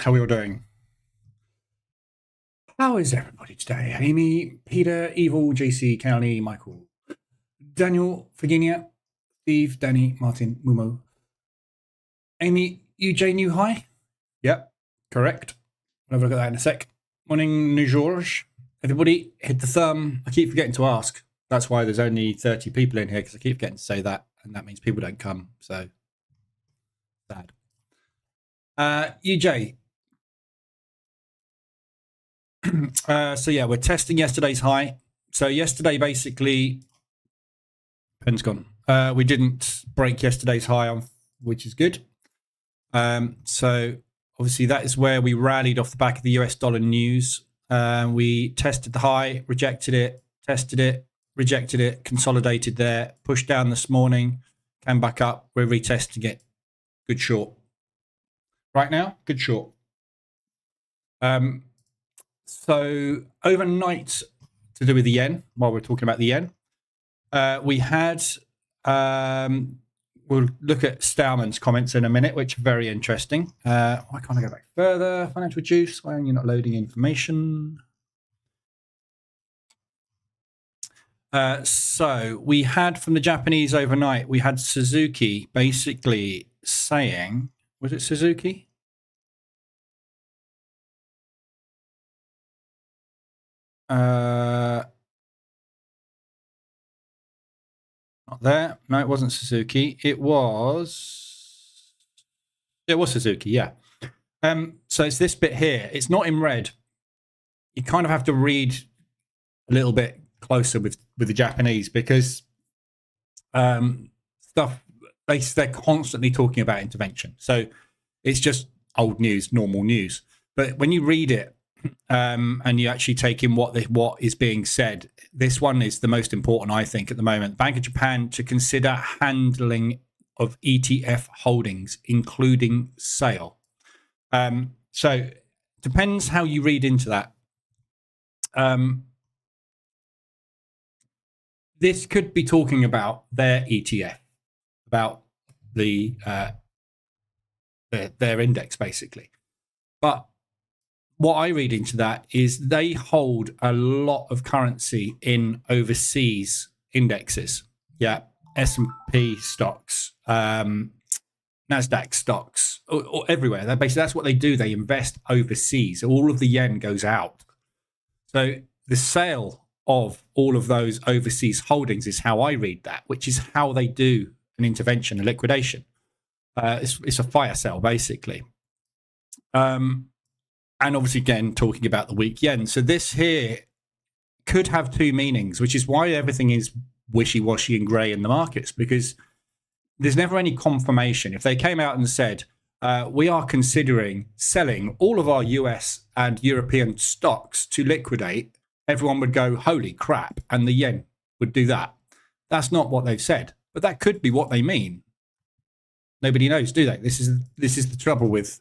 How are we all doing? How is everybody today? Amy, Peter, Evil, JC, County, Michael, Daniel, Virginia, Steve, Danny, Martin, Mumo. Amy, UJ, new high? Yep, correct. We'll have a look at that in a sec. Morning, New George. Everybody, hit the thumb. I keep forgetting to ask. That's why there's only 30 people in here, because I keep forgetting to say that, and that means people don't come, so sad. UJ. So yeah, we're testing yesterday's high. So yesterday, basically, pen's gone. We didn't break yesterday's high, which is good. So obviously that is where we rallied off the back of the US dollar news. We tested the high, rejected it, tested it, rejected it, consolidated there, pushed down this morning, came back up. We're retesting it. Good short. Right now, good short. So overnight, to do with the yen, while we're talking about the yen, we had, we'll look at Stallman's comments in a minute, which are very interesting. Why can't I go back further? Financial juice, why are you not loading information? So we had from the Japanese overnight, we had Suzuki basically saying, was it Suzuki? Not there. No, it wasn't Suzuki. It was Suzuki, yeah. So it's this bit here. It's not in red. You kind of have to read a little bit closer with the Japanese, because stuff they're constantly talking about intervention. So it's just old news, normal news. But when you read it, and you actually take in what is being said, this one is the most important, I think, at the moment. Bank of Japan to consider handling of ETF holdings, including sale. So depends how you read into that. This could be talking about their ETF, about their index, basically. But what I read into that is they hold a lot of currency in overseas indexes. Yeah, S&P stocks, NASDAQ stocks, or everywhere. That's what they do. They invest overseas. All of the yen goes out. So the sale of all of those overseas holdings is how I read that, which is how they do an intervention, a liquidation. It's a fire sale, basically. And obviously, again, talking about the weak yen. So this here could have two meanings, which is why everything is wishy-washy and grey in the markets, because there's never any confirmation. If they came out and said, we are considering selling all of our US and European stocks to liquidate, everyone would go, holy crap, and the yen would do that. That's not what they've said, but that could be what they mean. Nobody knows, do they? This is the trouble with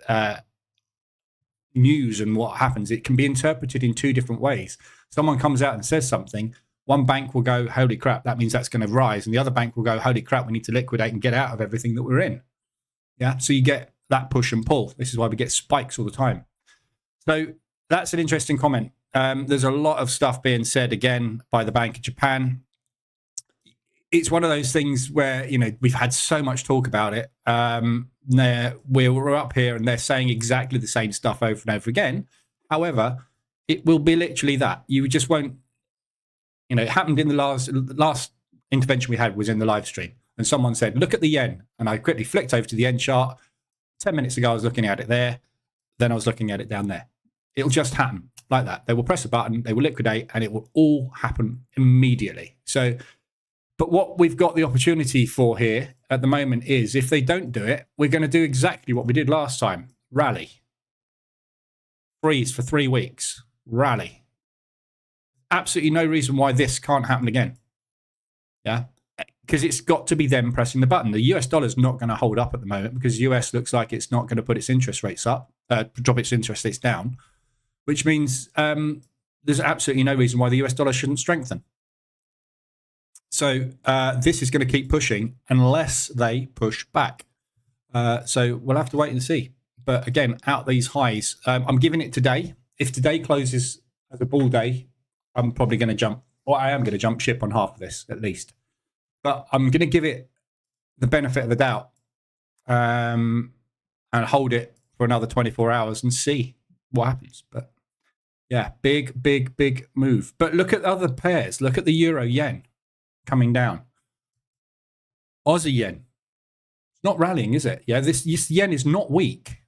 news and what happens. It can be interpreted in two different ways. Someone comes out and says something, one bank will go, holy crap, that means that's going to rise, and the other bank will go, holy crap, we need to liquidate and get out of everything that we're in. Yeah, so you get that push and pull. This is why we get spikes all the time. So that's an interesting comment. There's a lot of stuff being said again by the Bank of Japan. It's one of those things where, you know, we've had so much talk about it. We're up here and they're saying exactly the same stuff over and over again. However, it will be literally that. You just won't, you know, it happened in the last intervention we had was in the live stream. And someone said, look at the yen. And I quickly flicked over to the yen chart. 10 minutes ago, I was looking at it there. Then I was looking at it down there. It'll just happen like that. They will press a button, they will liquidate, and it will all happen immediately. So, but what we've got the opportunity for here at the moment is if they don't do it, we're going to do exactly what we did last time. Rally. Freeze for 3 weeks. Rally. Absolutely no reason why this can't happen again. Yeah. Because it's got to be them pressing the button. The US dollar is not going to hold up at the moment because the US looks like it's not going to put its interest rates up, drop its interest rates down, which means there's absolutely no reason why the US dollar shouldn't strengthen. So this is going to keep pushing unless they push back. So we'll have to wait and see. But again, out these highs, I'm giving it today. If today closes as a bull day, I'm probably going to jump, or I am going to jump ship on half of this at least. But I'm going to give it the benefit of the doubt and hold it for another 24 hours and see what happens. But yeah, big move. But look at other pairs. Look at the euro yen coming down. Aussie yen. It's not rallying, is it? Yeah, this yen is not weak.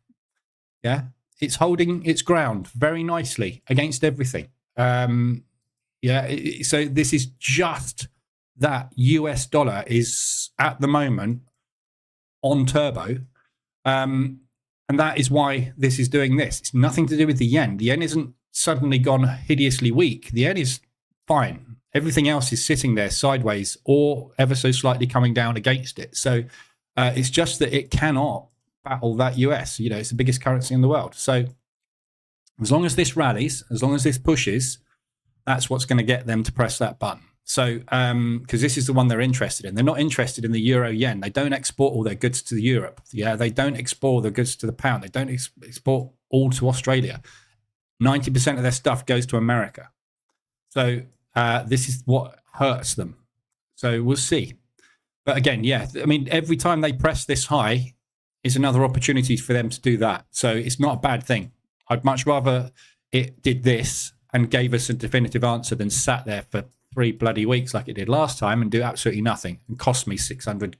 Yeah, it's holding its ground very nicely against everything. Yeah, so this is just that US dollar is at the moment on turbo. And that is why this is doing this. It's nothing to do with the yen. The yen isn't suddenly gone hideously weak. The yen is fine. Everything else is sitting there sideways or ever so slightly coming down against it. So it's just that it cannot battle that US. You know, it's the biggest currency in the world. So as long as this rallies, as long as this pushes, that's what's going to get them to press that button. So, because this is the one they're interested in. They're not interested in the euro yen. They don't export all their goods to Europe. Yeah, they don't export their goods to the pound. They don't export all to Australia. 90% of their stuff goes to America. So this is what hurts them. So we'll see. But again, yeah, I mean, every time they press this high is another opportunity for them to do that. So it's not a bad thing. I'd much rather it did this and gave us a definitive answer than sat there for 3 bloody weeks like it did last time and do absolutely nothing and cost me $600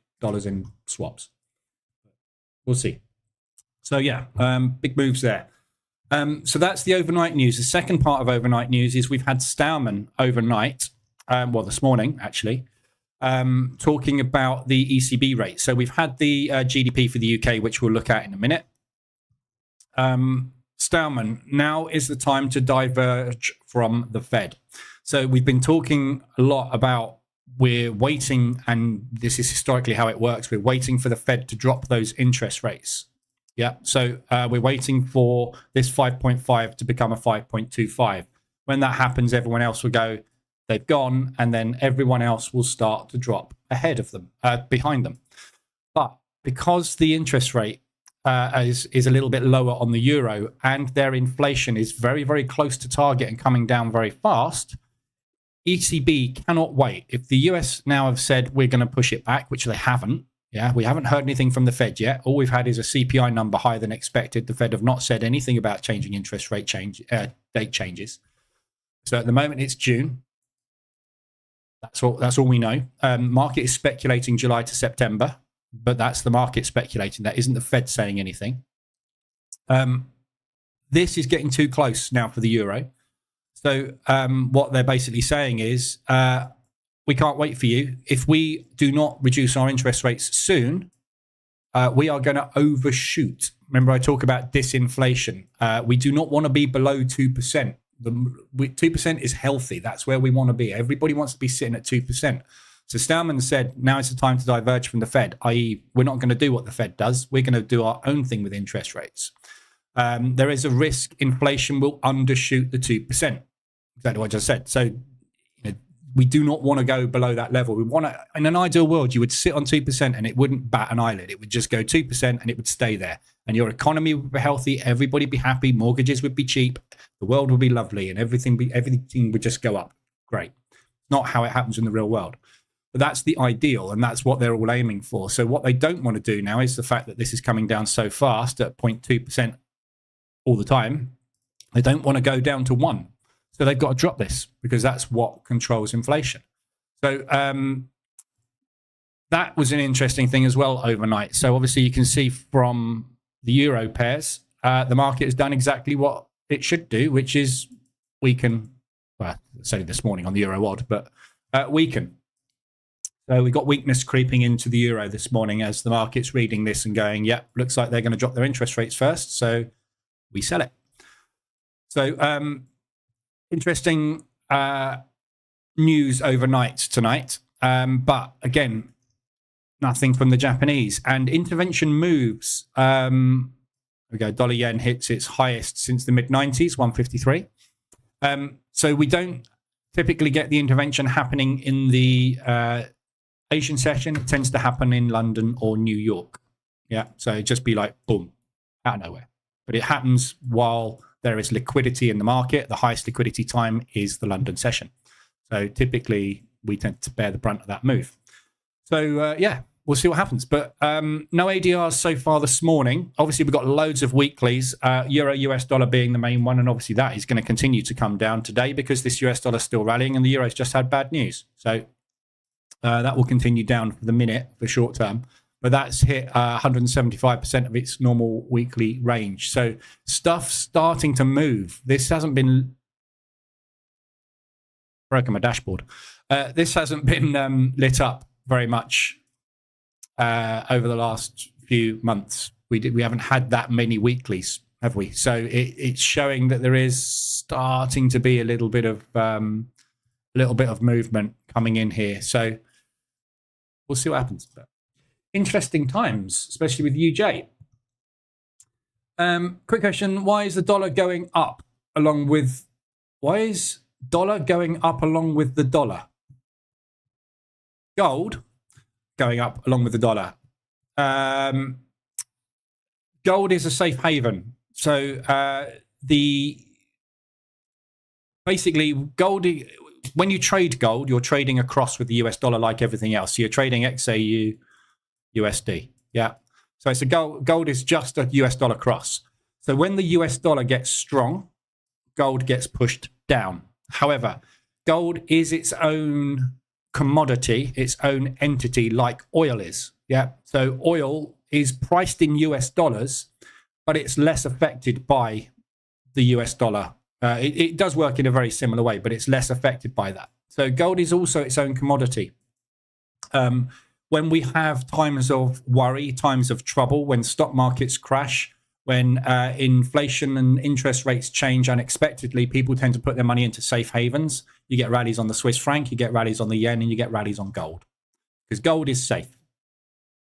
in swaps. We'll see. So yeah, big moves there. So that's the overnight news. The second part of overnight news is we've had Stallman overnight, well, this morning actually, talking about the ECB rate. So we've had the GDP for the UK, which we'll look at in a minute. Stallman, now is the time to diverge from the Fed. So we've been talking a lot about we're waiting, and this is historically how it works. We're waiting for the Fed to drop those interest rates. Yeah, so we're waiting for this 5.5 to become a 5.25. When that happens, everyone else will go, they've gone, and then everyone else will start to drop ahead of them, behind them. But because the interest rate is a little bit lower on the euro and their inflation is very, very close to target and coming down very fast, ECB cannot wait. If the US now have said we're going to push it back, which they haven't, yeah, we haven't heard anything from the Fed yet. All we've had is a CPI number higher than expected. The Fed have not said anything about changing interest rate date changes. So at the moment it's June. That's all we know. Market is speculating July to September, but that's the market speculating. That isn't the Fed saying anything. This is getting too close now for the euro. So what they're basically saying is, we can't wait for you. If we do not reduce our interest rates soon, we are going to overshoot. Remember, I talk about disinflation. We do not want to be below 2%. 2% is healthy. That's where we want to be. Everybody wants to be sitting at 2%. So Stallman said, now is the time to diverge from the Fed, i.e. we're not going to do what the Fed does. We're going to do our own thing with interest rates. There is a risk inflation will undershoot the 2%. Exactly what I just said. So we do not want to go below that level. We want to, in an ideal world, you would sit on 2% and it wouldn't bat an eyelid. It would just go 2% and it would stay there. And your economy would be healthy. Everybody would be happy. Mortgages would be cheap. The world would be lovely and everything would just go up. Great. Not how it happens in the real world. But that's the ideal, and that's what they're all aiming for. So what they don't want to do now is the fact that this is coming down so fast at 0.2% all the time. They don't want to go down to 1%. So they've got to drop this because that's what controls inflation. So that was an interesting thing as well overnight. So obviously you can see from the euro pairs, the market has done exactly what it should do, which is weaken. Well, it's only this morning on the euro odd, but weaken. So we got weakness creeping into the euro this morning as the market's reading this and going, yeah, looks like they're going to drop their interest rates first. So we sell it. So interesting news overnight tonight. But again, nothing from the Japanese. And intervention moves. There we go. Dollar yen hits its highest since the mid-90s, 153. So we don't typically get the intervention happening in the Asian session. It tends to happen in London or New York. Yeah. So it'd just be like, boom, out of nowhere. but it happens while there is liquidity in the market. The highest liquidity time is the London session. So typically we tend to bear the brunt of that move. So yeah, we'll see what happens. But no ADRs so far this morning. Obviously, we've got loads of weeklies, Euro, US dollar being the main one. And obviously that is going to continue to come down today because this US dollar is still rallying and the Euro's just had bad news. So that will continue down for the minute, for short term. But that's hit 175% of its normal weekly range. So stuff's starting to move. This hasn't been... broken my dashboard. This hasn't been lit up very much over the last few months. We haven't had that many weeklies, have we? So it's showing that there is starting to be a little bit of movement coming in here. So we'll see what happens. But interesting times, especially with UJ. Quick question: why is the dollar going up along with? Why is dollar going up along with the dollar? Gold going up along with the dollar. Gold is a safe haven. So basically gold, when you trade gold, you're trading across with the US dollar like everything else. So you're trading XAU USD. Yeah. So it's gold is just a US dollar cross. So when the US dollar gets strong, gold gets pushed down. However, gold is its own commodity, its own entity, like oil is. Yeah. So oil is priced in US dollars, but it's less affected by the US dollar. It does work in a very similar way, but it's less affected by that. So gold is also its own commodity. When we have times of worry, times of trouble, when stock markets crash, when inflation and interest rates change unexpectedly, people tend to put their money into safe havens. You get rallies on the Swiss franc, you get rallies on the yen, and you get rallies on gold. Because gold is safe.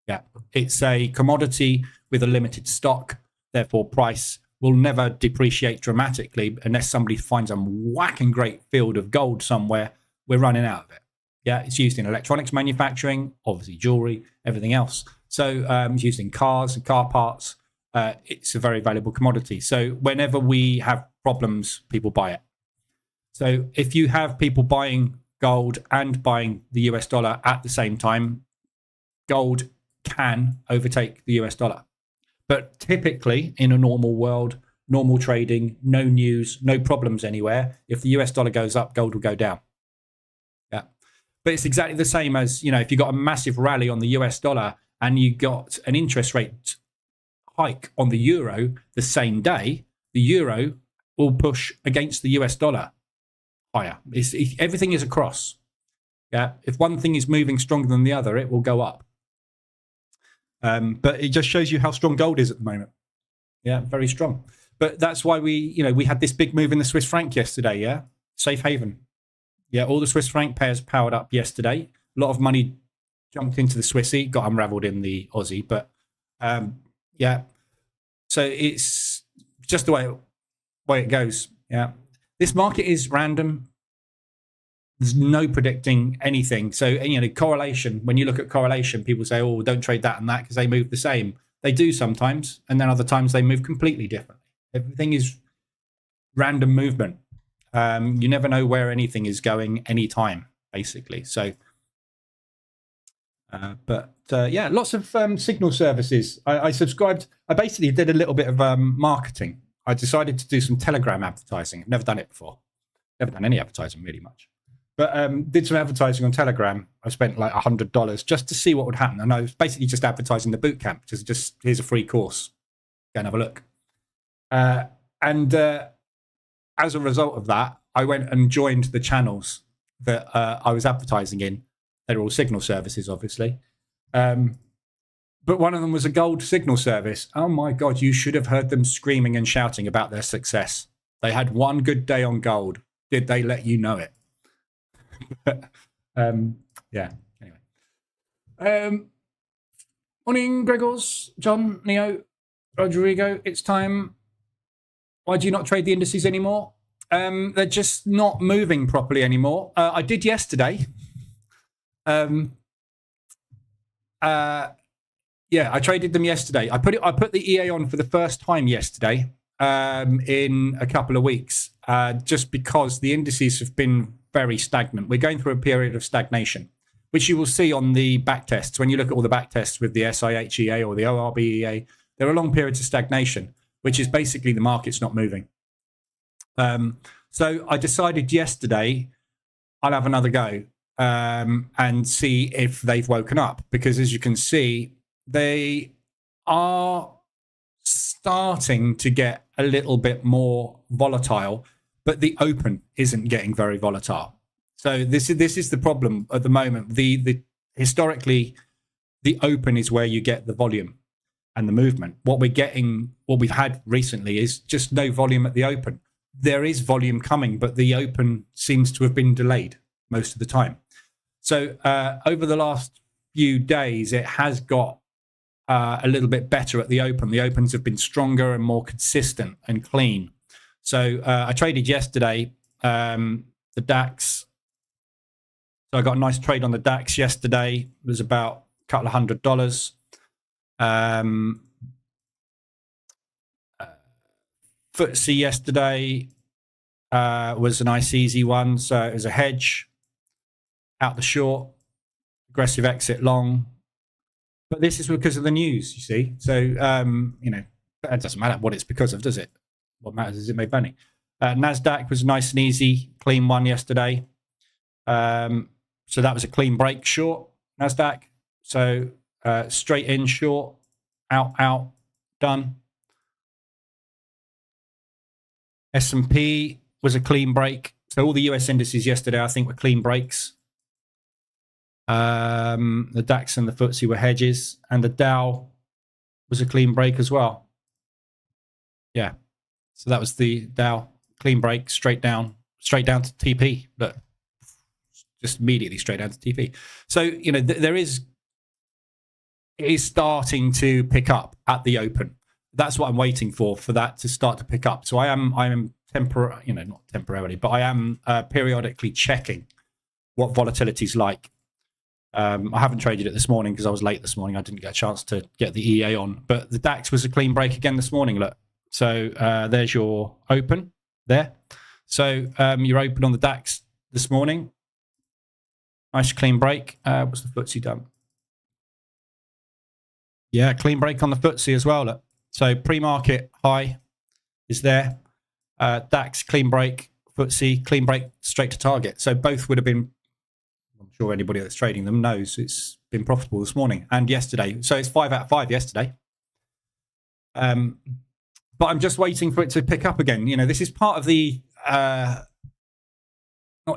Yeah, it's a commodity with a limited stock. Therefore, price will never depreciate dramatically unless somebody finds a whacking great field of gold somewhere. We're running out of it. Yeah, it's used in electronics manufacturing, obviously jewelry, everything else. So it's used in cars and car parts. It's a very valuable commodity. So whenever we have problems, people buy it. So if you have people buying gold and buying the US dollar at the same time, gold can overtake the US dollar. But typically in a normal world, normal trading, no news, no problems anywhere, if the US dollar goes up, gold will go down. Yeah. But it's exactly the same as, if you got a massive rally on the US dollar and you got an interest rate hike on the euro the same day, the euro will push against the US dollar higher. Everything is across. Yeah. If one thing is moving stronger than the other, it will go up. But it just shows you how strong gold is at the moment. Yeah, very strong. But that's why we had this big move in the Swiss franc yesterday. Yeah, safe haven. Yeah, all the Swiss franc pairs powered up yesterday. A lot of money jumped into the Swissy, got unraveled in the Aussie. But yeah, so it's just the way it goes. Yeah, this market is random. There's no predicting anything. So, correlation, when you look at correlation, people say, oh, don't trade that and that because they move the same. They do sometimes. And then other times they move completely differently. Everything is random movement. You never know where anything is going anytime, basically. So, yeah, lots of signal services. I subscribed. I basically did a little bit of marketing. I decided to do some Telegram advertising. I've never done it before. Never done any advertising really much. But did some advertising on Telegram. I spent like $100 just to see what would happen. And I was basically just advertising the bootcamp. Just here's a free course. Go and have a look. And as a result of that, I went and joined the channels that I was advertising in. They're all signal services, obviously. But one of them was a gold signal service. Oh my God, you should have heard them screaming and shouting about their success. They had one good day on gold. Did they let you know it? Yeah, anyway. Morning, Gregors, John, Neo, Rodrigo. It's time. Why do you not trade the indices anymore? They're just not moving properly anymore. I did yesterday. Yeah, I traded them yesterday. I put the EA on for the first time yesterday in a couple of weeks, just because the indices have been very stagnant. We're going through a period of stagnation, which you will see on the back tests. When you look at all the back tests with the SIHEA or the ORBEA, there are long periods of stagnation, which is basically the market's not moving. So I decided yesterday I'll have another go and see if they've woken up, because as you can see, they are starting to get a little bit more volatile, but the open isn't getting very volatile. So this is the problem at the moment. The historically, the open is where you get the volume and the movement. What we've had recently is just no volume at the open. There is volume coming, but the open seems to have been delayed most of the time. So over the last few days, it has got a little bit better at the open. The opens have been stronger and more consistent and clean. So I traded yesterday the DAX. So I got a nice trade on the DAX yesterday. It was about a couple of $100. FTSE yesterday was a nice easy one. So it was a hedge out the short, aggressive exit long. But this is because of the news, you see. So, you know, it doesn't matter what it's because of, does it? What matters is it made money. NASDAQ was a nice and easy, clean one yesterday. So that was a clean break short, NASDAQ. So straight in short, out, done. S&P was a clean break. So all the US indices yesterday, I think, were clean breaks. The DAX and the FTSE were hedges, and the Dow was a clean break as well. Yeah, so that was the Dow clean break, straight down to TP. Look, just immediately straight down to TP. So you know it is starting to pick up at the open. That's what I'm waiting for that to start to pick up. So I am not temporarily, but I am periodically checking what volatility is like. I haven't traded it this morning because I was late this morning. I didn't get a chance to get the EA on, but the DAX was a clean break again this morning. Look, so there's your open there. So you're open on the DAX this morning. Nice clean break. What's the FTSE done? Yeah, clean break on the FTSE as well. Look. So pre-market high is there. DAX clean break, FTSE clean break straight to target. So both would have been, I'm sure anybody that's trading them knows it's been profitable this morning and yesterday. So it's 5 out of 5 yesterday. But I'm just waiting for it to pick up again. You know, this is part of the not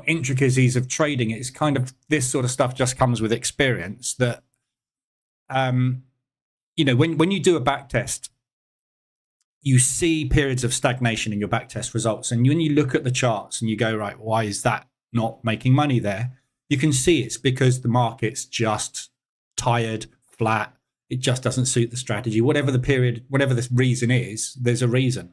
intricacies of trading. It's kind of this sort of stuff just comes with experience that, you know, when you do a back test, you see periods of stagnation in your backtest results. And when you look at the charts and you go, right, why is that not making money there? You can see it's because the market's just tired, flat. It just doesn't suit the strategy. Whatever the period, whatever the reason is, there's a reason.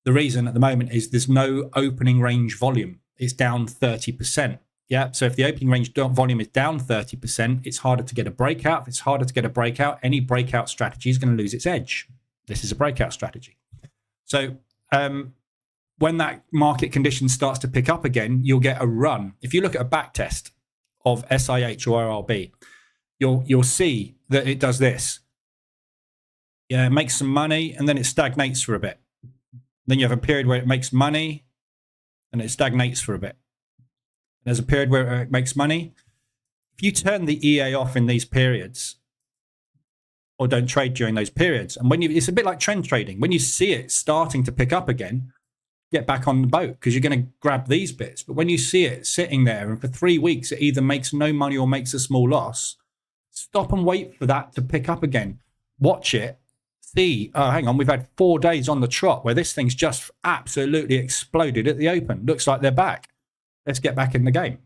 The reason at the moment is there's no opening range volume. It's down 30%. Yeah. So if the opening range volume is down 30%, it's harder to get a breakout. If it's harder to get a breakout, any breakout strategy is going to lose its edge. This is a breakout strategy. So when that market condition starts to pick up again, you'll get a run. If you look at a back test of SIH or RRB, you'll see that it does this. Yeah, it makes some money and then it stagnates for a bit. Then you have a period where it makes money and it stagnates for a bit. There's a period where it makes money. If you turn the EA off in these periods, or don't trade during those periods, and it's a bit like trend trading. When you see it starting to pick up again, get back on the boat because you're going to grab these bits. But when you see it sitting there and for 3 weeks it either makes no money or makes a small loss, stop and wait for that to pick up again. Watch it. See, oh, hang on, we've had 4 days on the trot where this thing's just absolutely exploded at the open. Looks like they're back. Let's get back in the game.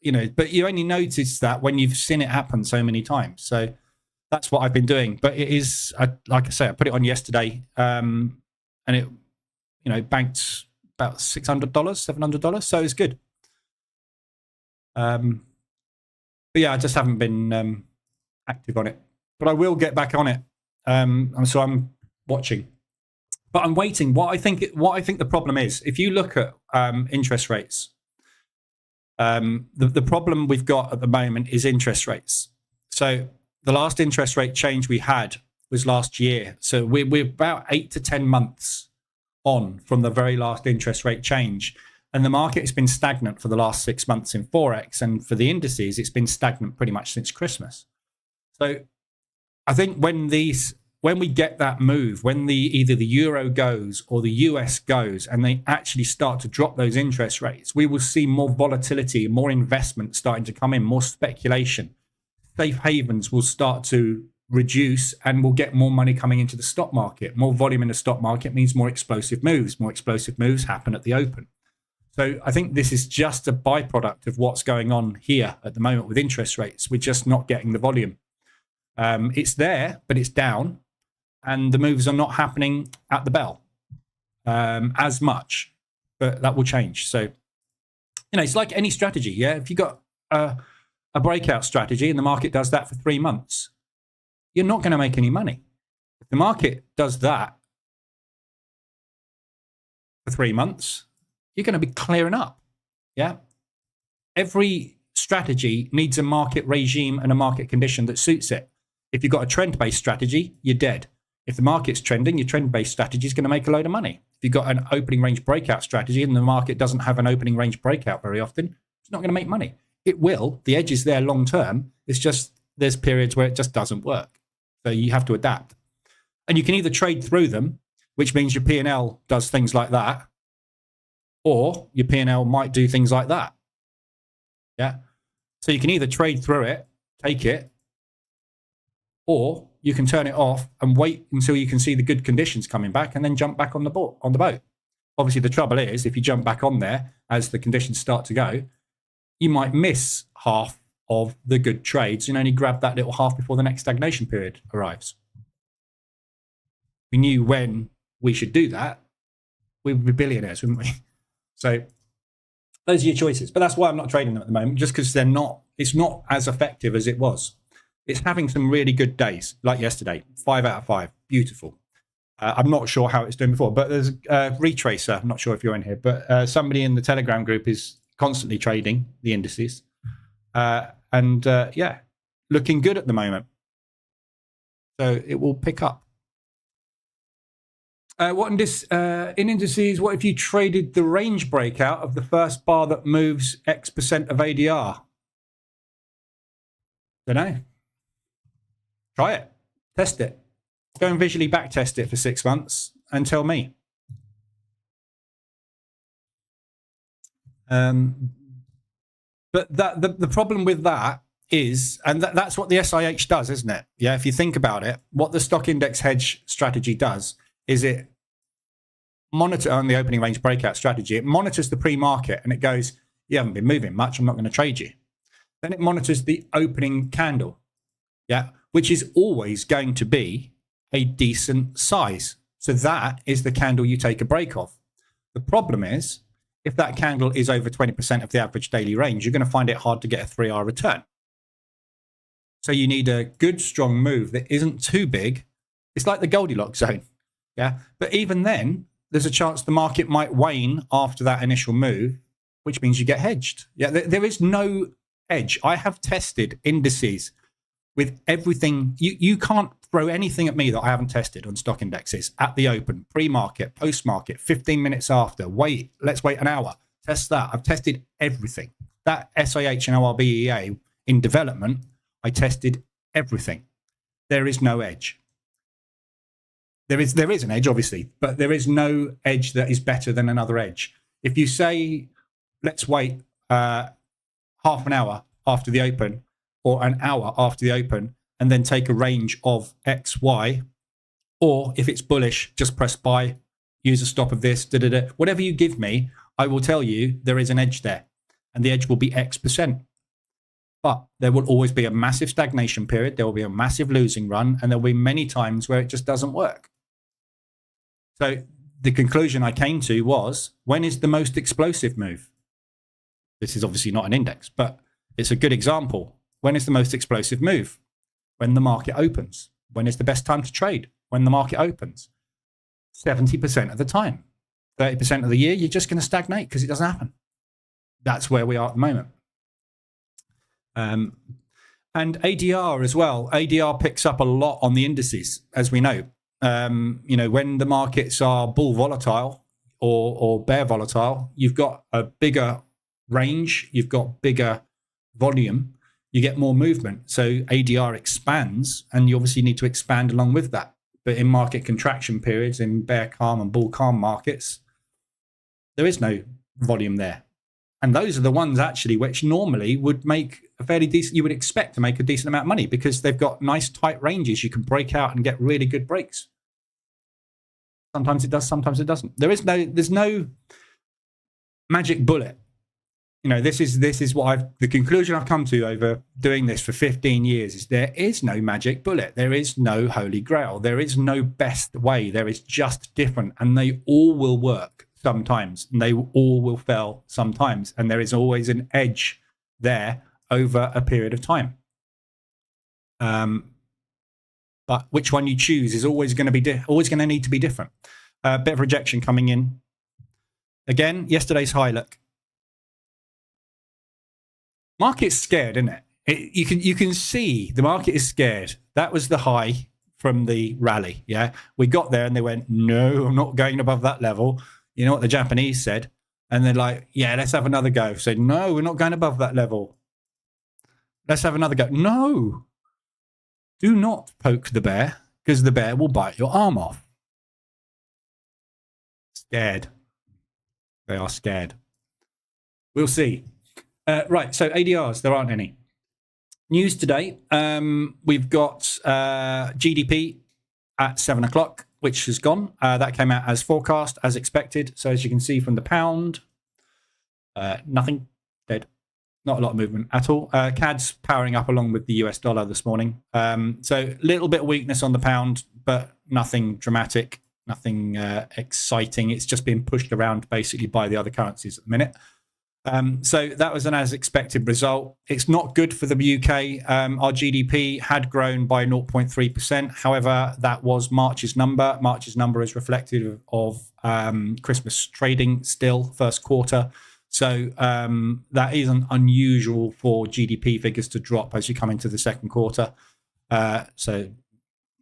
You know, but you only notice that when you've seen it happen so many times. So that's what I've been doing. But it is, like I say, I put it on yesterday, and it, you know, banked about $600, $700. So it's good. But yeah, I just haven't been active on it. but I will get back on it. So I'm watching, but I'm waiting. What I think the problem is, if you look at interest rates, the problem we've got at the moment is interest rates. So the last interest rate change we had was last year. So we're about 8 to 10 months on from the very last interest rate change. And the market has been stagnant for the last 6 months in Forex. And for the indices, it's been stagnant pretty much since Christmas. So I think when we get that move, when either the euro goes or the US goes, and they actually start to drop those interest rates, we will see more volatility, more investment starting to come in, more speculation. Safe havens will start to reduce, and we'll get more money coming into the stock market. More volume in the stock market means more explosive moves. More explosive moves happen at the open. So I think this is just a byproduct of what's going on here at the moment with interest rates. We're just not getting the volume. It's there, but it's down, and the moves are not happening at the bell as much, but that will change. So, it's like any strategy. Yeah. If you've got a breakout strategy and the market does that for 3 months, you're not going to make any money. If the market does that for 3 months, you're going to be clearing up. Yeah. Every strategy needs a market regime and a market condition that suits it. If you've got a trend-based strategy, you're dead. If the market's trending, your trend-based strategy is going to make a load of money. If you've got an opening range breakout strategy and the market doesn't have an opening range breakout very often, it's not going to make money. It will. The edge is there long term. It's just there's periods where it just doesn't work. So you have to adapt. And you can either trade through them, which means your P&L does things like that, or your P&L might do things like that. Yeah. So you can either trade through it, take it, or you can turn it off and wait until you can see the good conditions coming back and then jump back on the boat. Obviously, the trouble is, if you jump back on there as the conditions start to go, you might miss half of the good trades and only grab that little half before the next stagnation period arrives. We knew when we should do that, we would be billionaires, wouldn't we? So those are your choices. But that's why I'm not trading them at the moment, just because it's not as effective as it was. It's having some really good days, like yesterday, 5 out of 5, beautiful. I'm not sure how it's doing before, but there's a retracer. I'm not sure if you're in here, but somebody in the Telegram group is constantly trading the indices. Yeah, looking good at the moment. So it will pick up. In indices, what if you traded the range breakout of the first bar that moves X% of ADR? Don't know. Try it. Test it. Go and visually back test it for 6 months and tell me. But the problem with that is, and that's what the SIH does, isn't it? Yeah, if you think about it, what the stock index hedge strategy does is it monitor on the opening range breakout strategy. It monitors the pre-market and it goes, you haven't been moving much, I'm not going to trade you. Then it monitors the opening candle, yeah, which is always going to be a decent size. So that is the candle you take a break of. The problem is, if that candle is over 20% of the average daily range, you're going to find it hard to get a 3R return. So you need a good, strong move that isn't too big. It's like the Goldilocks zone. Yeah. But even then, there's a chance the market might wane after that initial move, which means you get hedged. Yeah. There is no edge. I have tested indices with everything. You can't throw anything at me that I haven't tested on stock indexes at the open, pre-market, post-market, 15 minutes after. Let's wait an hour. Test that. I've tested everything. That SIH and ORB EA in development, I tested everything. There is no edge. There is an edge, obviously, but there is no edge that is better than another edge. If you say, let's wait half an hour after the open or an hour after the open and then take a range of X, Y, or if it's bullish, just press buy, use a stop of this, whatever you give me, I will tell you there is an edge there and the edge will be X%. But there will always be a massive stagnation period. There will be a massive losing run and there will be many times where it just doesn't work. So the conclusion I came to was, when is the most explosive move? This is obviously not an index, but it's a good example. When is the most explosive move? When the market opens. When is the best time to trade? When the market opens. 70% of the time. 30% of the year, you're just going to stagnate because it doesn't happen. That's where we are at the moment. And ADR as well. ADR picks up a lot on the indices, as we know. When the markets are bull volatile or bear volatile, you've got a bigger range, you've got bigger volume, you get more movement. So ADR expands, and you obviously need to expand along with that. But in market contraction periods, in bear calm and bull calm markets, there is no volume there. And those are the ones actually which normally would make a fairly decent, you would expect to make a decent amount of money because they've got nice tight ranges. You can break out and get really good breaks. Sometimes it does, sometimes it doesn't. There's no magic bullet. This is what the conclusion I've come to over doing this for 15 years is there is no magic bullet. There is no holy grail. There is no best way. There is just different, and they all will work sometimes, and they all will fail sometimes, and there is always an edge there over a period of time. But which one you choose is always going to be always going to need to be different. Bit of rejection coming in again. Yesterday's high, look. Market's scared, isn't it? You can see the market is scared. That was the high from the rally. Yeah, we got there and they went, no, I'm not going above that level. You know what the Japanese said? And they're like, yeah, let's have another go. So, no, we're not going above that level. Let's have another go. No, do not poke the bear because the bear will bite your arm off. Scared. They are scared. We'll see. Right, so ADRs, there aren't any. News today, we've got GDP at 7 o'clock. Which has gone. That came out as forecast, as expected. So as you can see from the pound, nothing, dead. Not a lot of movement at all. CAD's powering up along with the US dollar this morning. So a little bit of weakness on the pound, but nothing dramatic, nothing exciting. It's just being pushed around basically by the other currencies at the minute. So that was an as expected result. It's not good for the UK. Our GDP had grown by 0.3%. However, that was March's number. March's number is reflective of Christmas trading still, first quarter. So that isn't unusual for GDP figures to drop as you come into the second quarter. So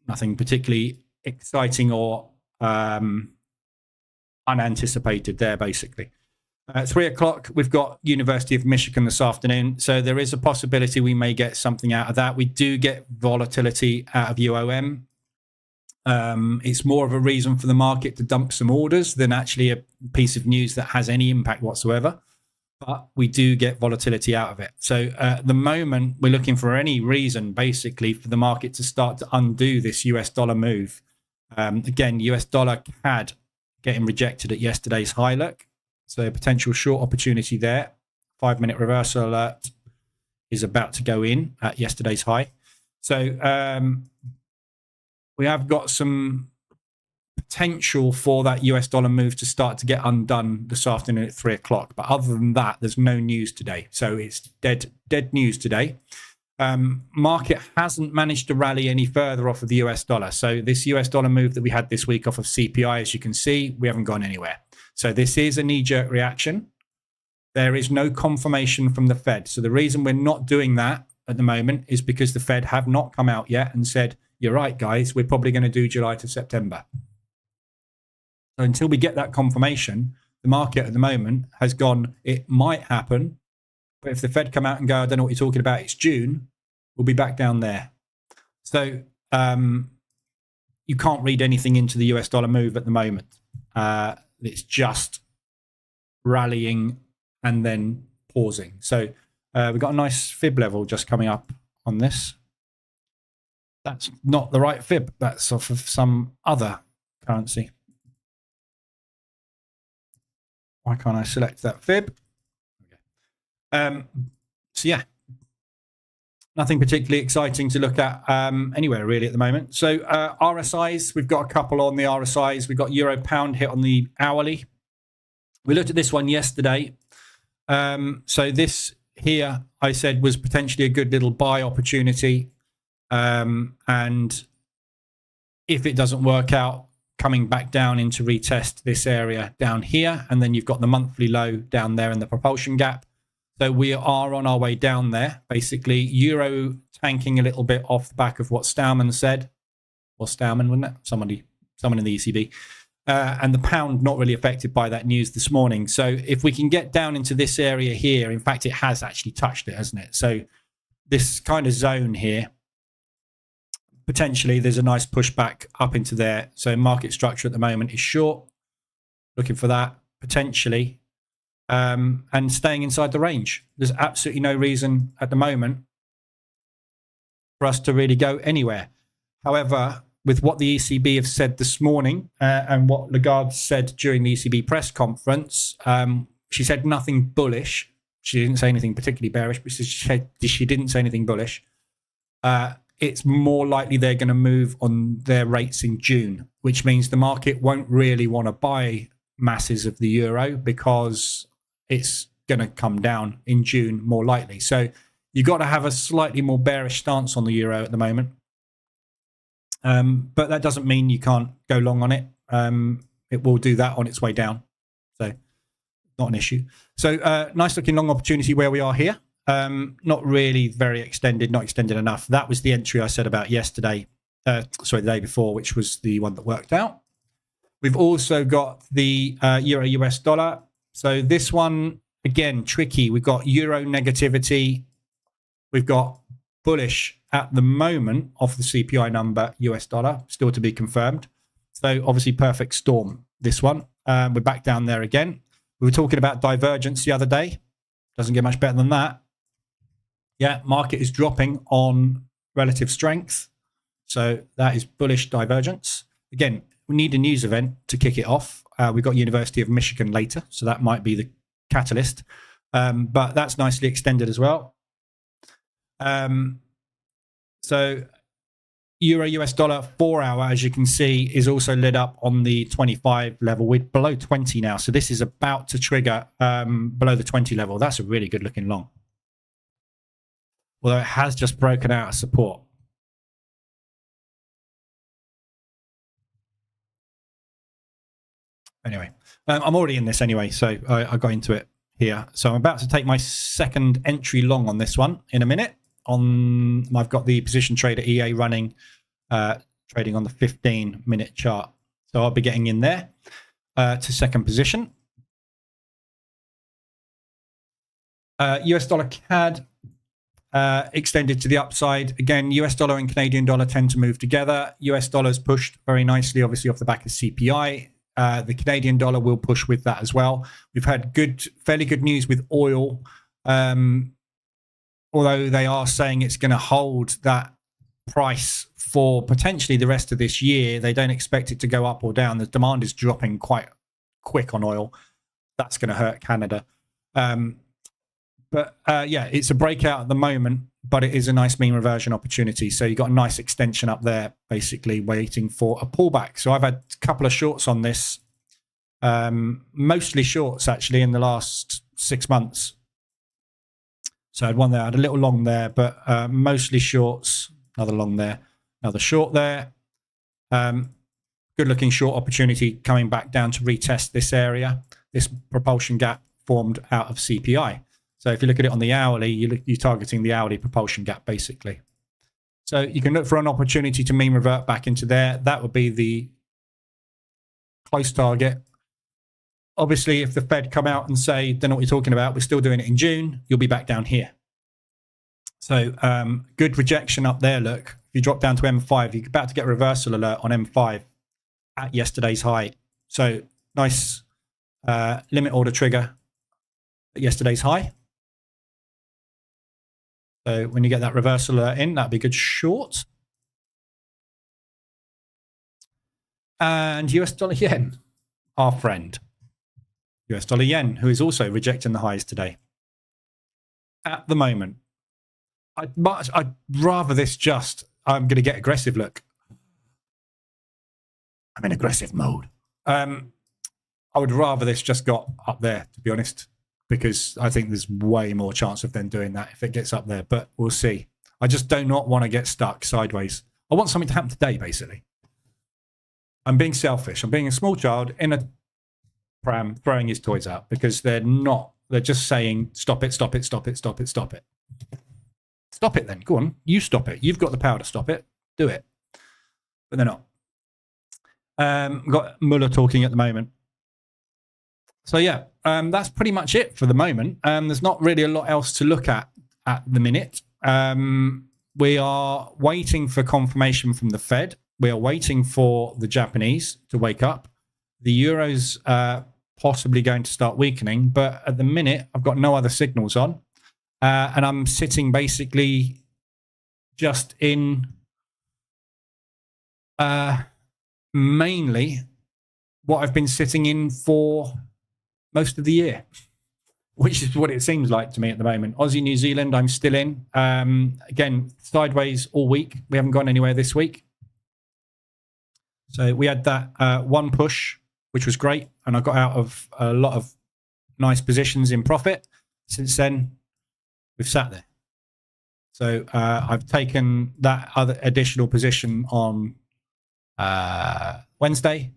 nothing particularly exciting or unanticipated there, basically. At 3 o'clock, we've got University of Michigan this afternoon. So there is a possibility we may get something out of that. We do get volatility out of UOM. It's more of a reason for the market to dump some orders than actually a piece of news that has any impact whatsoever. But we do get volatility out of it. So at the moment, we're looking for any reason, basically, for the market to start to undo this US dollar move. Again, US dollar CAD getting rejected at yesterday's high, look. So potential short opportunity there. 5-minute reversal alert is about to go in at yesterday's high. So we have got some potential for that US dollar move to start to get undone this afternoon at 3 o'clock. But other than that, there's no news today. So it's dead news today. Market hasn't managed to rally any further off of the US dollar. So this US dollar move that we had this week off of CPI, as you can see, we haven't gone anywhere. So this is a knee-jerk reaction. There is no confirmation from the Fed. So the reason we're not doing that at the moment is because the Fed have not come out yet and said, you're right, guys, we're probably going to do July to September. So until we get that confirmation, the market at the moment has gone, it might happen. But if the Fed come out and go, I don't know what you're talking about, it's June, we'll be back down there. So you can't read anything into the US dollar move at the moment. It's just rallying and then pausing. So we've got a nice fib level just coming up on this. That's not the right fib. That's off of some other currency. Why can't I select that fib? Okay. So yeah, nothing particularly exciting to look at anywhere really at the moment. So RSIs, we've got a couple on the RSIs. We've got Euro Pound hit on the hourly. We looked at this one yesterday. So this here, I said, was potentially a good little buy opportunity. And if it doesn't work out, coming back down in to retest this area down here, and then you've got the monthly low down there in the propulsion gap. So we are on our way down there. Basically, euro tanking a little bit off the back of what Stauman said, or Stauman, wasn't it? Someone in the ECB. And the pound not really affected by that news this morning. So if we can get down into this area here, in fact, it has actually touched it, hasn't it? So this kind of zone here, potentially there's a nice pushback up into there. So market structure at the moment is short, looking for that potentially, and staying inside the range. There's absolutely no reason at the moment for us to really go anywhere. However, with what the ECB have said this morning and what Lagarde said during the ECB press conference, she said nothing bullish. She didn't say anything particularly bearish, but she didn't say anything bullish. It's more likely they're going to move on their rates in June, which means the market won't really want to buy masses of the euro because it's going to come down in June more likely. So you've got to have a slightly more bearish stance on the euro at the moment. But that doesn't mean you can't go long on it. It will do that on its way down. So not an issue. So nice looking long opportunity where we are here. Not really very extended, not extended enough. That was the entry I said about yesterday. The day before, which was the one that worked out. We've also got the euro US dollar. So this one, again, tricky. We've got euro negativity. We've got bullish at the moment off the CPI number, US dollar, still to be confirmed. So obviously perfect storm, this one. We're back down there again. We were talking about divergence the other day. Doesn't get much better than that. Yeah, market is dropping on relative strength. So that is bullish divergence. Again, we need a news event to kick it off. We've got University of Michigan later, so that might be the catalyst. But that's nicely extended as well. So euro US dollar 4 hour, as you can see, is also lit up on the 25 level. We're below 20 now, so this is about to trigger below the 20 level. That's a really good looking long, although it has just broken out of support. Anyway, I'm already in this anyway, so I got into it here. So I'm about to take my second entry long on this one in a minute. I've got the position trader EA running, trading on the 15-minute chart. So I'll be getting in there to second position. US dollar CAD extended to the upside. Again, US dollar and Canadian dollar tend to move together. US dollar's pushed very nicely, obviously off the back of CPI. The Canadian dollar will push with that as well. We've had fairly good news with oil. Although they are saying it's going to hold that price for potentially the rest of this year, they don't expect it to go up or down. The demand is dropping quite quick on oil. That's going to hurt Canada. But yeah, it's a breakout at the moment, but it is a nice mean reversion opportunity. So you've got a nice extension up there, basically waiting for a pullback. So I've had a couple of shorts on this, mostly shorts actually in the last 6 months. So I had one there, I had a little long there, but mostly shorts, another long there, another short there. Good looking short opportunity coming back down to retest this area, this propulsion gap formed out of CPI. So if you look at it on the hourly, you're targeting the hourly propulsion gap basically. So you can look for an opportunity to mean revert back into there. That would be the close target. Obviously, if the Fed come out and say, don't know what you're talking about, we're still doing it in June, you'll be back down here. So good rejection up there, look. If you drop down to M5, you're about to get a reversal alert on M5 at yesterday's high. So nice limit order trigger at yesterday's high. So when you get that reversal alert in, that'd be good short. And US dollar yen, our friend. US dollar yen, who is also rejecting the highs today. At the moment, I'd rather this just, I'm going to get aggressive, look. I'm in aggressive mode. I would rather this just got up there, to be honest, because I think there's way more chance of them doing that if it gets up there, but we'll see. I just do not want to get stuck sideways. I want something to happen today, basically. I'm being selfish. I'm being a small child in a pram throwing his toys out because they're just saying, stop it, stop it, stop it, stop it, stop it. Stop it then. Go on. You stop it. You've got the power to stop it. Do it. But they're not. We've got Muller talking at the moment. So yeah, that's pretty much it for the moment. There's not really a lot else to look at the minute. We are waiting for confirmation from the Fed. We are waiting for the Japanese to wake up. The Euro's possibly going to start weakening, but at the minute, I've got no other signals on. And I'm sitting basically just in mainly what I've been sitting in for most of the year, which is what it seems like to me at the moment. Aussie, New Zealand, I'm still in. Again, sideways all week. We haven't gone anywhere this week. So we had that one push, which was great. And I got out of a lot of nice positions in profit. Since then, we've sat there. So I've taken that other additional position on Wednesday.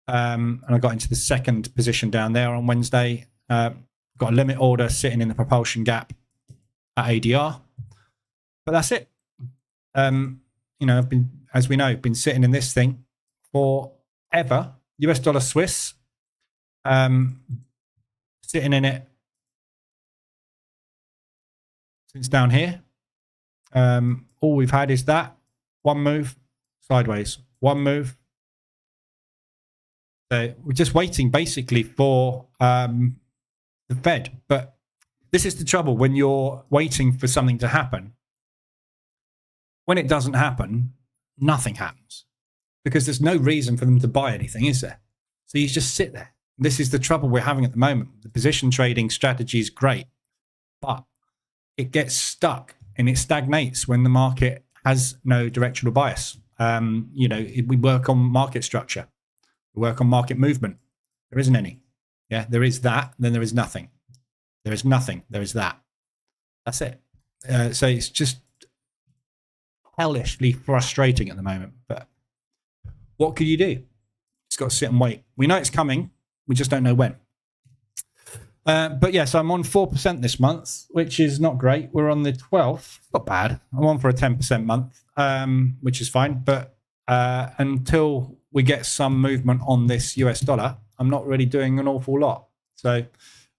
And I got into the second position down there on Wednesday. Got a limit order sitting in the propulsion gap at ADR. But that's it. I've been, as we know, been sitting in this thing forever. US dollar Swiss. Sitting in it since down here. All we've had is that one move sideways, one move. So we're just waiting basically for the Fed. But this is the trouble when you're waiting for something to happen. When it doesn't happen, nothing happens because there's no reason for them to buy anything, is there? So you just sit there. This is the trouble we're having at the moment. The position trading strategy is great, but it gets stuck and it stagnates when the market has no directional bias. We work on market structure. We work on market movement. There isn't any. Yeah, there is that, then there is nothing. There is nothing. There is that. That's it. So it's just hellishly frustrating at the moment. But what could you do? Just got to sit and wait. We know it's coming. We just don't know when. But yes, I'm on 4% this month, which is not great. We're on the 12th. Not bad. I'm on for a 10% month, which is fine. But until we get some movement on this US dollar, I'm not really doing an awful lot. So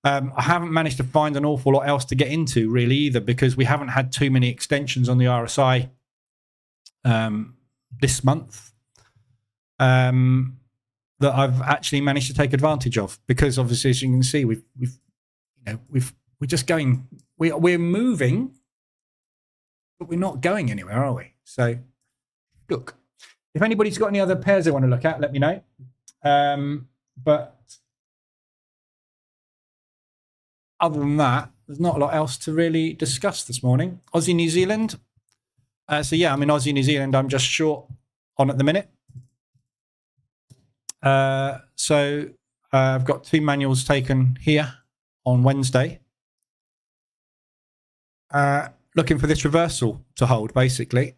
I haven't managed to find an awful lot else to get into really either, because we haven't had too many extensions on the RSI this month that I've actually managed to take advantage of, because obviously, as you can see, we're just going, we're moving, but we're not going anywhere, are we? So look, if anybody's got any other pairs they want to look at, let me know. But other than that, there's not a lot else to really discuss this morning. Aussie, New Zealand. So yeah, I'm in Aussie, New Zealand. I'm just short on at the minute. So I've got 2 manuals taken here on Wednesday. Looking for this reversal to hold, basically.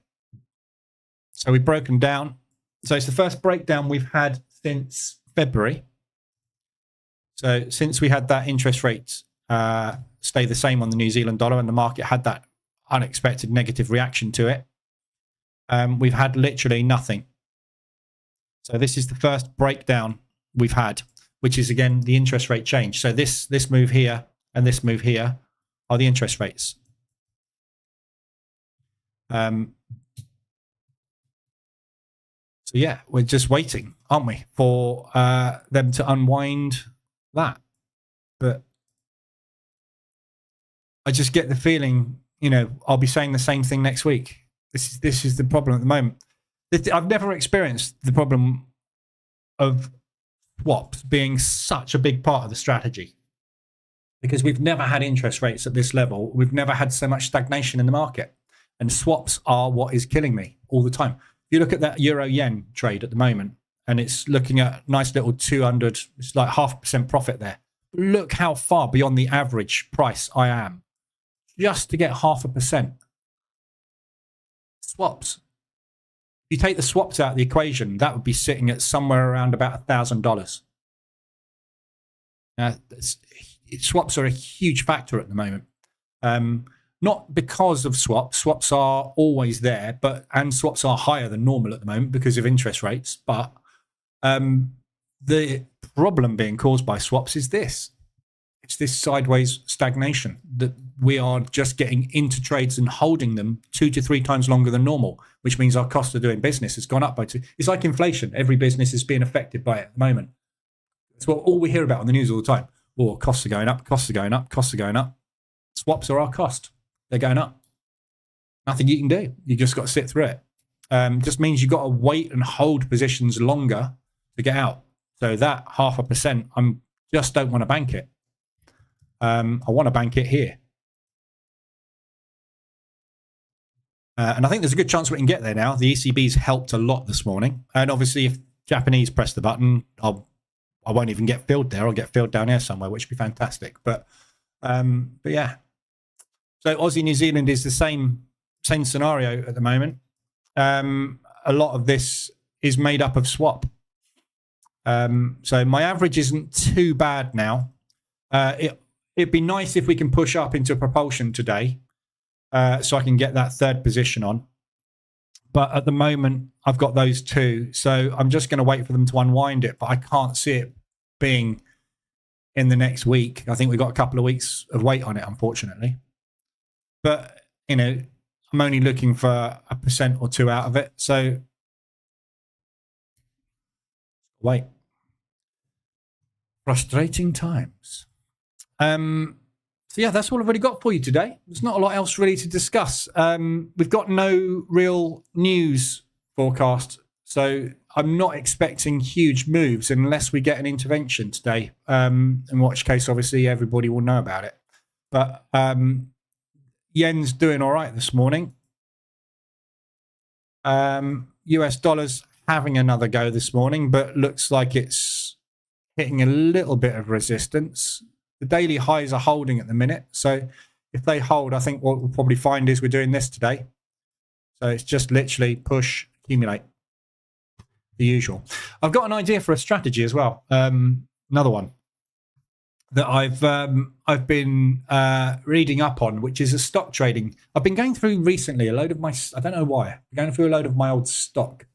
So we've broken down. So it's the first breakdown we've had since February. So since we had that interest rate stay the same on the New Zealand dollar and the market had that unexpected negative reaction to it, we've had literally nothing. So this is the first breakdown we've had, which is, again, the interest rate change. So this move here and this move here are the interest rates. So yeah, we're just waiting, aren't we, for them to unwind that. But I just get the feeling, I'll be saying the same thing next week. This is the problem at the moment. I've never experienced the problem of swaps being such a big part of the strategy, because we've never had interest rates at this level. We've never had so much stagnation in the market, and swaps are what is killing me all the time. If you look at that euro yen trade at the moment, and it's looking at nice little 200, it's like 0.5% profit there. Look how far beyond the average price I am just to get 0.5%. Swaps. If you take the swaps out of the equation, that would be sitting at somewhere around about $1,000. Swaps are a huge factor at the moment. Not because of swaps. Swaps are always there, and swaps are higher than normal at the moment because of interest rates. But the problem being caused by swaps is this. It's this sideways stagnation that we are just getting into trades and holding them 2 to 3 times longer than normal, which means our cost of doing business has gone up by 2. It's like inflation. Every business is being affected by it at the moment. It's what all we hear about on the news all the time. Oh, costs are going up, costs are going up, costs are going up. Swaps are our cost. They're going up. Nothing you can do. You just got to sit through it. Just means you've got to wait and hold positions longer to get out. So that 0.5%, I just don't want to bank it. I want to bank it here. And I think there's a good chance we can get there now. The ECB's helped a lot this morning. And obviously, if Japanese press the button, I won't even get filled there. I'll get filled down here somewhere, which would be fantastic. But yeah. So Aussie New Zealand is the same scenario at the moment. A lot of this is made up of swap. So my average isn't too bad now. It'd be nice if we can push up into propulsion today, so I can get that third position on. But at the moment, I've got those two. So I'm just going to wait for them to unwind it. But I can't see it being in the next week. I think we've got a couple of weeks of wait on it, unfortunately. But, you know, I'm only looking for 1% or 2 out of it. So wait. Frustrating times. So yeah, that's all I've really got for you today. There's not a lot else really to discuss. We've got no real news forecast, so I'm not expecting huge moves unless we get an intervention today, in which case obviously everybody will know about it. But yen's doing all right this morning. US dollars having another go this morning, but looks like it's hitting a little bit of resistance. The daily highs are holding at the minute. So if they hold, I think what we'll probably find is we're doing this today. So it's just literally push, accumulate, the usual. I've got an idea for a strategy as well. Another one that I've been reading up on, which is a stock trading. I've been going through recently a load of my, I don't know why, I'm going through a load of my old stock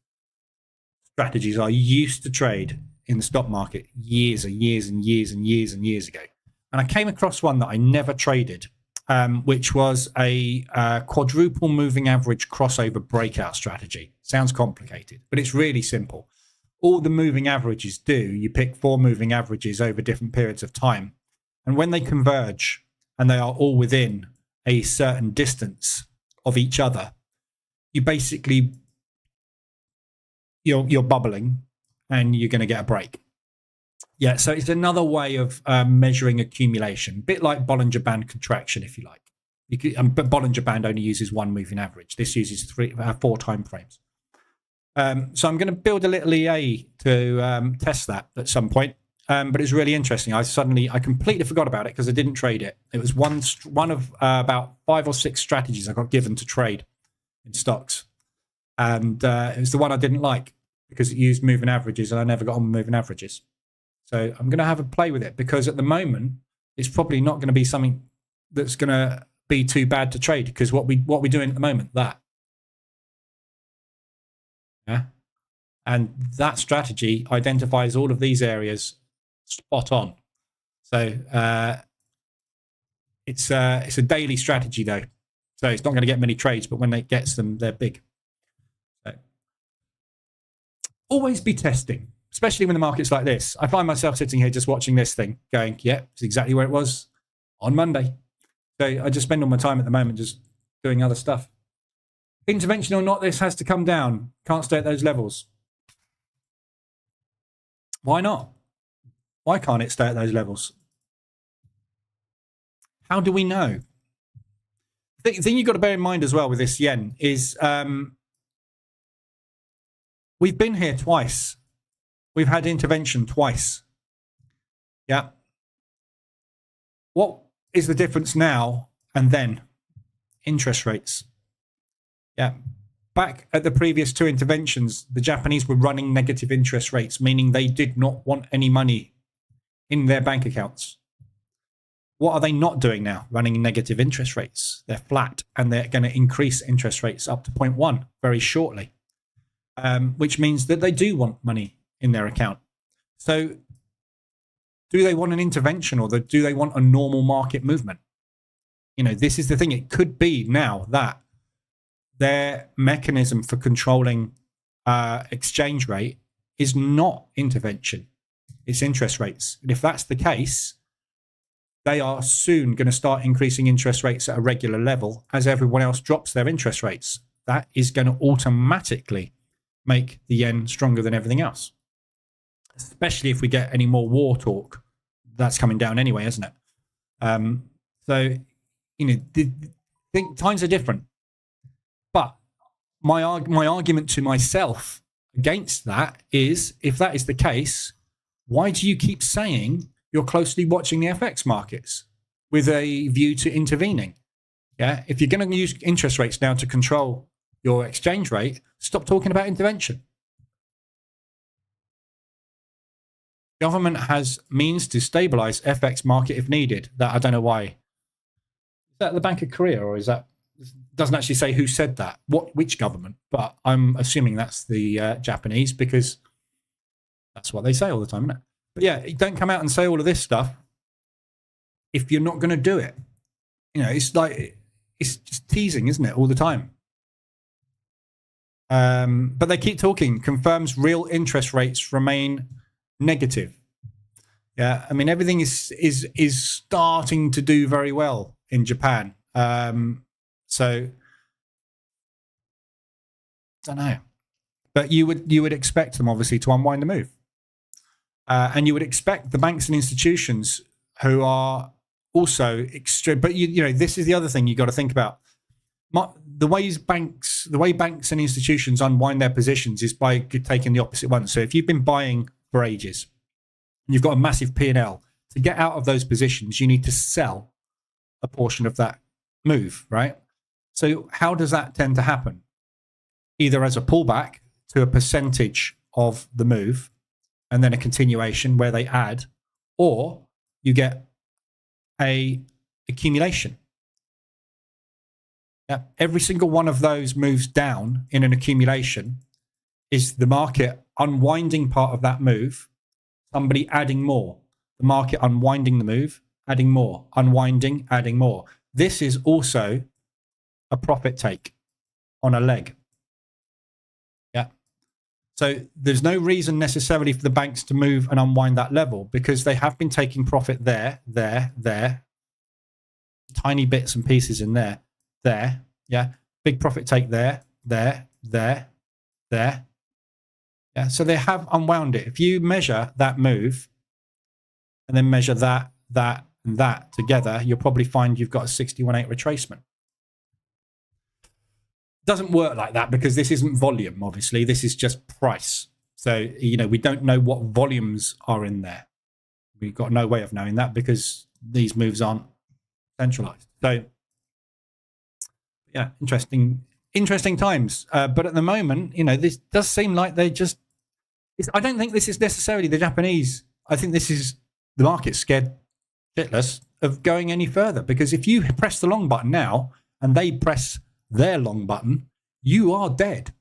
strategies I used to trade in the stock market years and years and years and years and years ago. And I came across one that I never traded, which was a quadruple moving average crossover breakout strategy. Sounds complicated, but it's really simple. All the moving averages do, you pick 4 moving averages over different periods of time. And when they converge and they are all within a certain distance of each other, you basically, you're bubbling and you're going to get a break. Yeah, so it's another way of measuring accumulation, a bit like Bollinger Band contraction, if you like. But Bollinger Band only uses 1 moving average. This uses 4 time frames. So I'm going to build a little EA to test that at some point. But it's really interesting. I completely forgot about it because I didn't trade it. It was one of about 5 or 6 strategies I got given to trade in stocks. And it was the one I didn't like because it used moving averages and I never got on moving averages. So I'm going to have a play with it because at the moment, it's probably not going to be something that's going to be too bad to trade because what we're doing at the moment, that. Yeah. And that strategy identifies all of these areas spot on. So it's a daily strategy though. So it's not going to get many trades, but when it gets them, they're big. So always be testing, especially when the market's like this. I find myself sitting here just watching this thing going, yeah, it's exactly where it was on Monday. So I just spend all my time at the moment just doing other stuff. Intervention or not, this has to come down. Can't stay at those levels. Why not? Why can't it stay at those levels? How do we know? The thing you've got to bear in mind as well with this yen is we've been here twice. We've had intervention twice. Yeah. What is the difference now and then? Interest rates. Yeah. back at the previous two interventions, the Japanese were running negative interest rates, meaning they did not want any money in their bank accounts. What are they not doing now? Running negative interest rates. They're flat, and they're going to increase interest rates up to 0.1 very shortly, which means that they do want money in their account. So do they want an intervention, or do they want a normal market movement? You know, this is the thing. It could be now that their mechanism for controlling exchange rate is not intervention, it's interest rates. And if that's the case, they are soon going to start increasing interest rates at a regular level as everyone else drops their interest rates. That is going to automatically make the yen stronger than everything else, especially if we get any more war talk. That's coming down anyway, isn't it? So, you know, times are different. But my argument to myself against that is, if that is the case, why do you keep saying you're closely watching the FX markets with a view to intervening? Yeah, if you're going to use interest rates now to control your exchange rate, stop talking about intervention. Government has means to stabilize FX market if needed. That I don't know why. Is that the Bank of Korea, or is that? Doesn't actually say who said that, which government, but I'm assuming that's the Japanese, because that's what they say all the time, isn't it? But yeah, don't come out and say all of this stuff if you're not going to do it. You know, it's like, it's just teasing, isn't it, all the time? But they keep talking. Confirms real interest rates remain negative. Yeah, I mean, everything is starting to do very well in Japan. So I don't know, but you would expect them obviously to unwind the move, and you would expect the banks and institutions who are also extreme. But you know, this is the other thing you got to think about. The way banks and institutions unwind their positions is by taking the opposite one. So if you've been buying for ages, and you've got a massive P&L, to get out of those positions, you need to sell a portion of that move, right? So how does that tend to happen? Either as a pullback to a percentage of the move, and then a continuation where they add, or you get a accumulation. Yeah, every single one of those moves down in an accumulation is the market unwinding part of that move, somebody adding more, the market unwinding the move, adding more, unwinding, adding more. This is also a profit take on a leg. Yeah. So there's no reason necessarily for the banks to move and unwind that level, because they have been taking profit there, tiny bits and pieces in there. Yeah. Big profit take there. Yeah. So they have unwound it. If you measure that move and then measure that, and that together, you'll probably find you've got a 61.8 retracement. Doesn't work like that, because this isn't volume, obviously. This is just price. So, you know, we don't know what volumes are in there. We've got no way of knowing that, because these moves aren't centralized. So, yeah, interesting times. But at the moment, you know, this does seem like they just... I don't think this is necessarily the Japanese. I think this is the market scared shitless of going any further, because if you press the long button now and they press their long button, you are dead.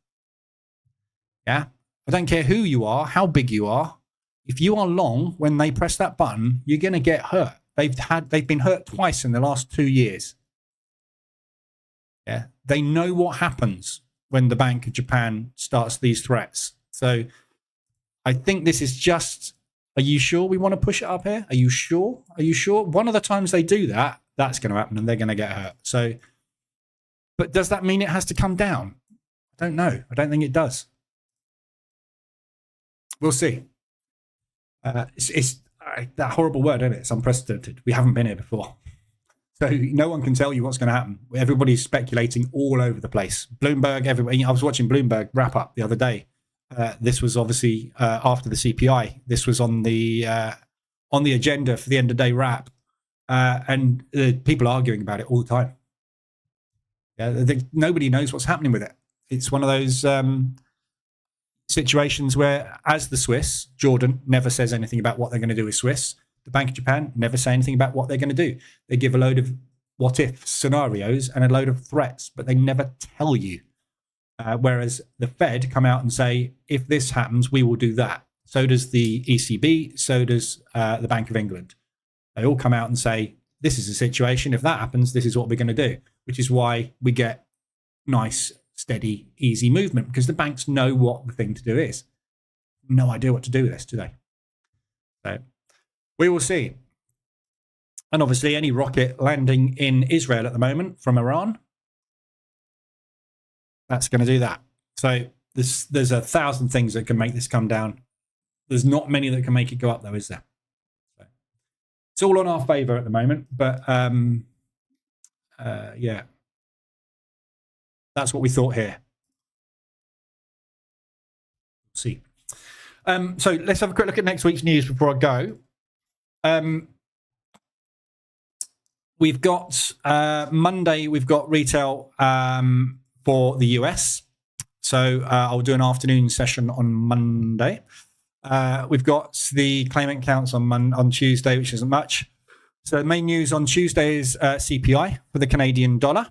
Yeah, I don't care who you are, how big you are. If you are long when they press that button, you're going to get hurt. They've been hurt twice in the last 2 years. Yeah, they know what happens when the Bank of Japan starts these threats. So I think this is just, are you sure we want to push it up here? Are you sure? Are you sure? One of the times they do that, that's going to happen and they're going to get hurt. So, but does that mean it has to come down? I don't know. I don't think it does. We'll see. It's that horrible word, isn't it? It's unprecedented. We haven't been here before. So no one can tell you what's going to happen. Everybody's speculating all over the place. Bloomberg, everybody. I was watching Bloomberg wrap up the other day. This was obviously after the CPI. This was on the agenda for the end of day wrap, and people arguing about it all the time. Yeah, nobody knows what's happening with it. It's one of those situations where, as the Swiss, Jordan never says anything about what they're going to do with Swiss. The Bank of Japan never say anything about what they're going to do. They give a load of what-if scenarios and a load of threats, but they never tell you. Whereas the Fed come out and say, if this happens, we will do that. So does the ECB, so does the Bank of England. They all come out and say, this is the situation. If that happens, this is what we're going to do, which is why we get nice, steady, easy movement, because the banks know what the thing to do is. No idea what to do with this today. So we will see. And obviously any rocket landing in Israel at the moment from Iran, that's going to do that. So there's 1,000 things that can make this come down. There's not many that can make it go up, though, is there? So it's all on our favor at the moment. But yeah, that's what we thought here. See. So let's have a quick look at next week's news before I go. We've got Monday, we've got retail for the US. So I'll do an afternoon session on Monday. We've got the claimant counts on Tuesday, which isn't much. So the main news on Tuesday is CPI for the Canadian dollar.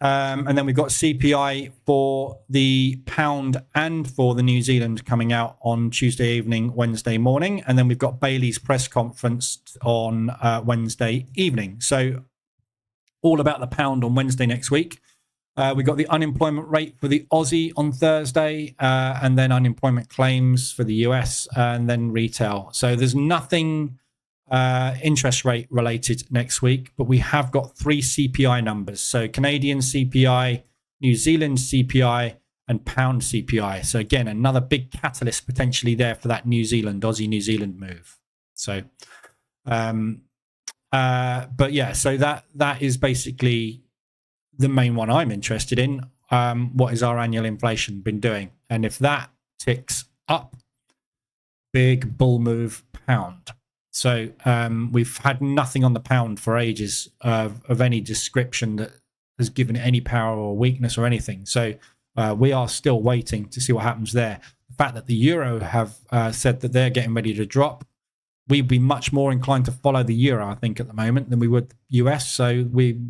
And then we've got CPI for the pound and for the New Zealand coming out on Tuesday evening, Wednesday morning. And then we've got Bailey's press conference on Wednesday evening. So all about the pound on Wednesday next week. We've got the unemployment rate for the Aussie on Thursday, and then unemployment claims for the US, and then retail. So there's nothing interest rate related next week, but we have got 3 CPI numbers. So Canadian CPI, New Zealand CPI, and pound CPI. So again, another big catalyst potentially there for that Aussie New Zealand move. So, but yeah, so that is basically the main one I'm interested in. What has our annual inflation been doing? And if that ticks up, big bull move pound. So we've had nothing on the pound for ages of any description that has given it any power or weakness or anything. So we are still waiting to see what happens there. The fact that the euro have said that they're getting ready to drop, we'd be much more inclined to follow the euro, I think, at the moment than we would the US. So we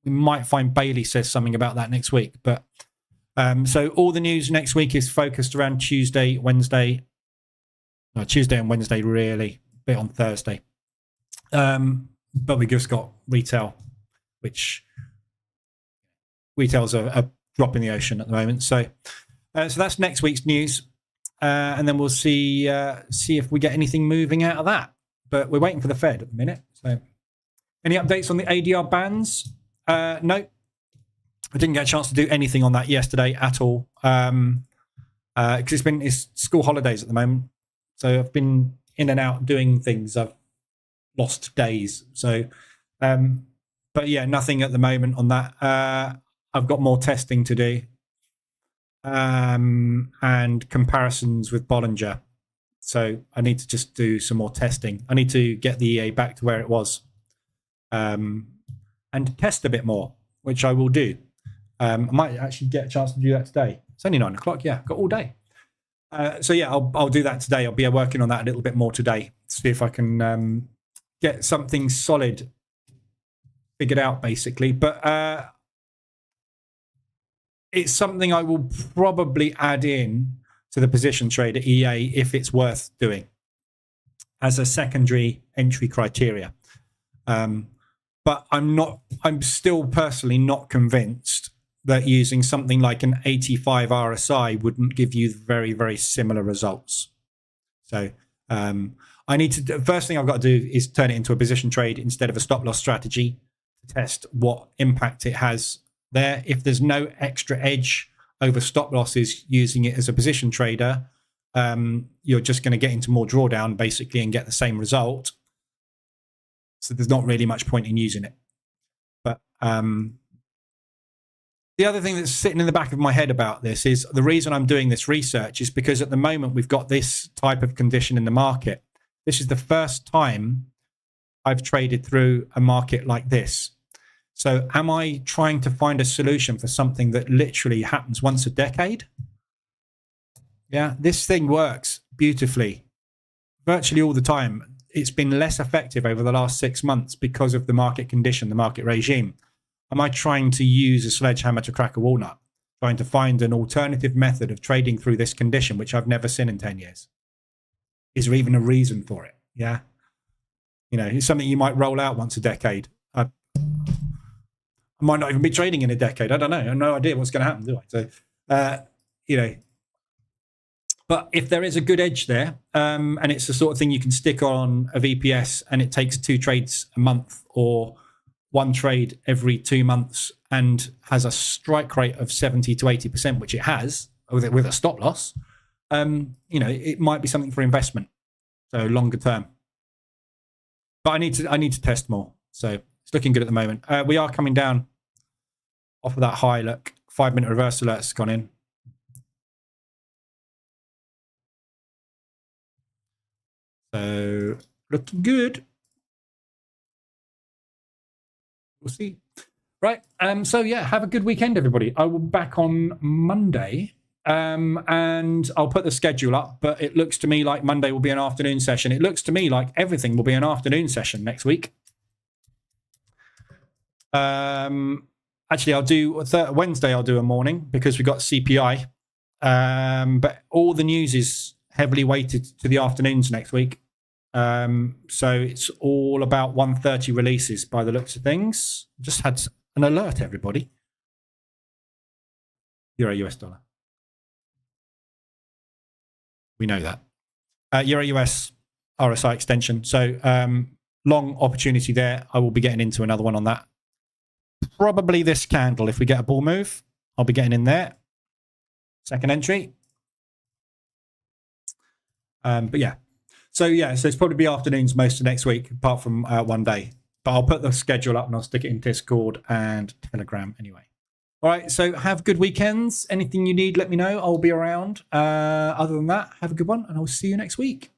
might find Bailey says something about that next week. But so all the news next week is focused around Tuesday and Wednesday, really, a bit on Thursday. But we just got retail, which retail's a drop in the ocean at the moment. So so that's next week's news. And then we'll see if we get anything moving out of that. But we're waiting for the Fed at the minute. So any updates on the ADR bans? No, I didn't get a chance to do anything on that yesterday at all, because it's school holidays at the moment. So I've been in and out doing things. I've lost days. So, but yeah, nothing at the moment on that. I've got more testing to do, and comparisons with Bollinger. So I need to just do some more testing. I need to get the EA back to where it was. And test a bit more, which I will do. I might actually get a chance to do that today. It's only 9 o'clock. Yeah, got all day. So yeah, I'll do that today. I'll be working on that a little bit more today. See if I can get something solid figured out, basically. But it's something I will probably add in to the position trader EA if it's worth doing as a secondary entry criteria. But I'm still personally not convinced that using something like an 85 RSI wouldn't give you very, very similar results. So I need to, first thing I've got to do is turn it into a position trade instead of a stop loss strategy to test what impact it has there. If there's no extra edge over stop losses using it as a position trader, you're just going to get into more drawdown basically and get the same result. So there's not really much point in using it. But the other thing that's sitting in the back of my head about this is the reason I'm doing this research is because at the moment we've got this type of condition in the market. This is the first time I've traded through a market like this. So am I trying to find a solution for something that literally happens once a decade? Yeah, this thing works beautifully virtually all the time. It's been less effective over the last 6 months because of the market condition, the market regime. Am I trying to use a sledgehammer to crack a walnut? Trying to find an alternative method of trading through this condition, which I've never seen in 10 years. Is there even a reason for it? Yeah. You know, it's something you might roll out once a decade. I might not even be trading in a decade. I don't know. I have no idea what's going to happen, do I? So, you know, but if there is a good edge there, and it's the sort of thing you can stick on a VPS and it takes 2 trades a month or 1 trade every 2 months and has a strike rate of 70 to 80%, which it has with a stop loss, you know, it might be something for investment. So longer term. But I need to test more. So it's looking good at the moment. We are coming down off of that high. Look, 5-minute reverse alert's gone in. So looking good. We'll see. Right. So yeah, have a good weekend, everybody. I will be back on Monday. And I'll put the schedule up, but it looks to me like Monday will be an afternoon session. It looks to me like everything will be an afternoon session next week. Actually, I'll do Wednesday. I'll do a morning because we've got CPI. But all the news is heavily weighted to the afternoons next week. So it's all about 1:30 releases by the looks of things. Just had an alert, everybody. Euro US dollar. We know that. Euro US RSI extension. So long opportunity there. I will be getting into another one on that. Probably this candle. If we get a bull move, I'll be getting in there. Second entry. But yeah. So it's probably be afternoons most of next week, apart from one day. But I'll put the schedule up and I'll stick it in Discord and Telegram anyway. All right, so have good weekends. Anything you need, let me know. I'll be around. Other than that, have a good one, and I'll see you next week.